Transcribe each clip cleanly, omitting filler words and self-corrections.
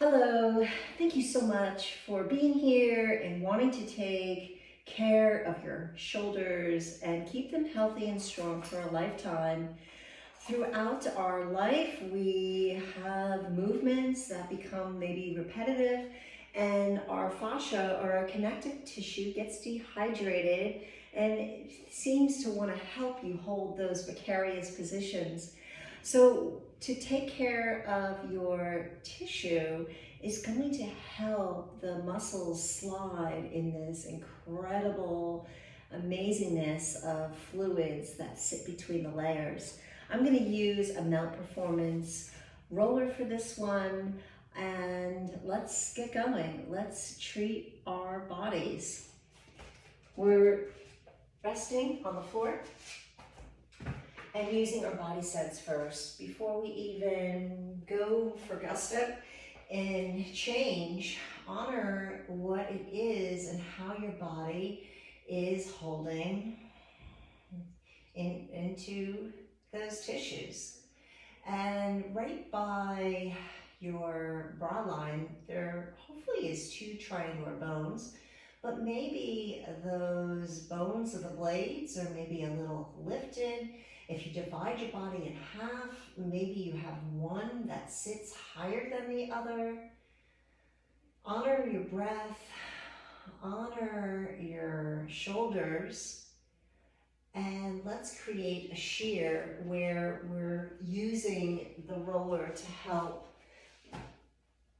Hello, thank you so much for being here and wanting to take care of your shoulders and keep them healthy and strong for a lifetime. Throughout our life, we have movements that become maybe repetitive, and our fascia or our connective tissue gets dehydrated and it seems to want to help you hold those precarious positions. So to take care of your tissue is going to help the muscles slide in this incredible amazingness of fluids that sit between the layers. I'm going to use a Melt Performance roller for this one, and let's get going. Let's treat our bodies. We're resting on the floor and using our body sense first before we even go for gusto and change. Honor what it is and how your body is holding into those tissues. And right by your bra line, there hopefully is two triangular bones, but maybe those bones of the blades are maybe a little lifted. If you divide your body in half, maybe you have one that sits higher than the other. Honor your breath, honor your shoulders, and let's create a shear where we're using the roller to help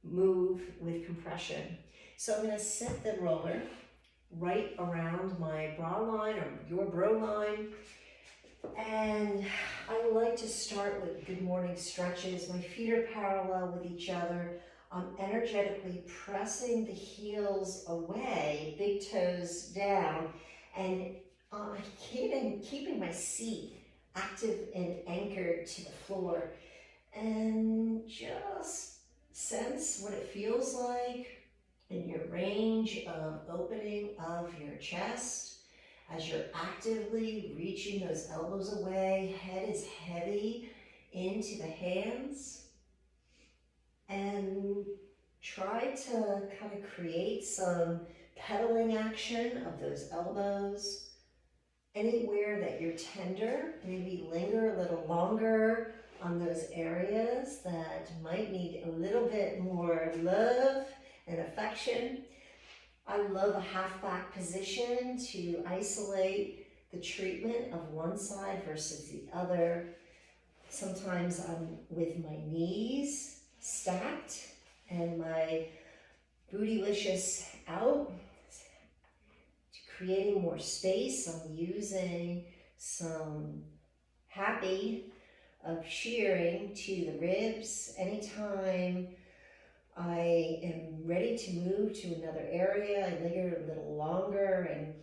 move with compression. So I'm going to set the roller right around my bra line or your bro line. And I like to start with good morning stretches. My feet are parallel with each other. I'm energetically pressing the heels away, big toes down, and keeping my seat active and anchored to the floor. And just sense what it feels like in your range of opening of your chest. As you're actively reaching those elbows away, head is heavy into the hands. And try to kind of create some pedaling action of those elbows. Anywhere that you're tender, maybe linger a little longer on those areas that might need a little bit more love and affection. I love a half back position to isolate the treatment of one side versus the other. Sometimes I'm with my knees stacked and my bootylicious out, creating more space. I'm using some happy of shearing to the ribs. Anytime I am ready to move to another area, I linger a little longer and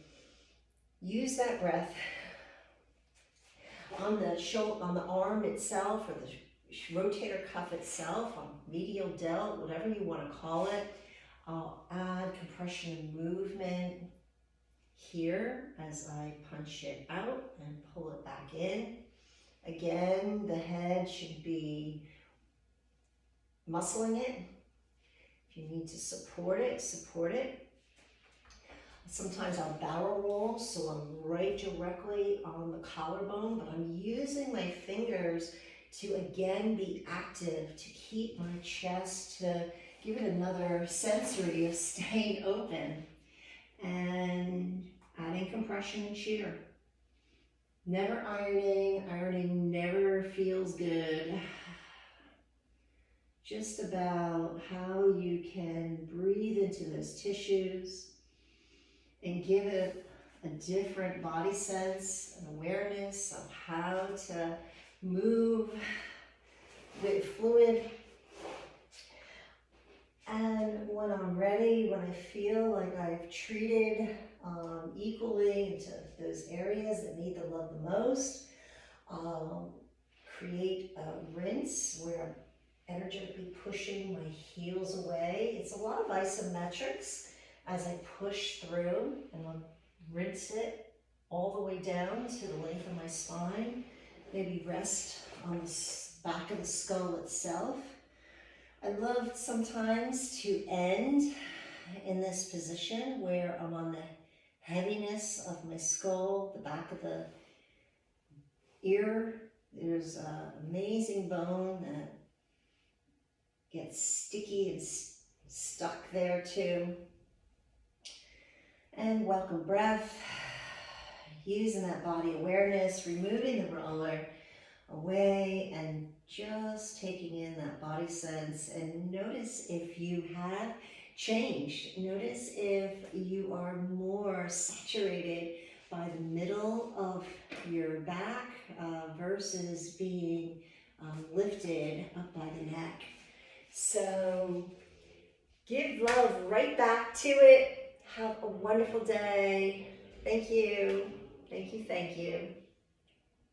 use that breath on the shoulder, on the arm itself, or the rotator cuff itself, on medial delt, whatever you want to call it. I'll add compression and movement here as I punch it out and pull it back in. Again, the head should be muscling it. If you need to support it, support it. Sometimes I'll barrel roll, so I'm right directly on the collarbone, but I'm using my fingers to again be active, to keep my chest, to give it another sensory of staying open. And adding compression and shear. Never ironing. Ironing never feels good. Just about how you can breathe into those tissues and give it a different body sense and awareness of how to move with fluid. And when I'm ready, when I feel like I've treated equally into those areas that need the love the most, create a rinse where I'm energetically pushing my heels away. It's a lot of isometrics as I push through, and I'll rinse it all the way down to the length of my spine. Maybe rest on the back of the skull itself. I love sometimes to end in this position where I'm on the heaviness of my skull, the back of the ear. There's an amazing bone that gets sticky and stuck there too. And welcome breath, using that body awareness, removing the roller away and just taking in that body sense. And notice if you have changed. Notice if you are more saturated by the middle of your back versus being lifted up by the neck. So give love right back to it. Have a wonderful day. Thank you. Thank you. Thank you.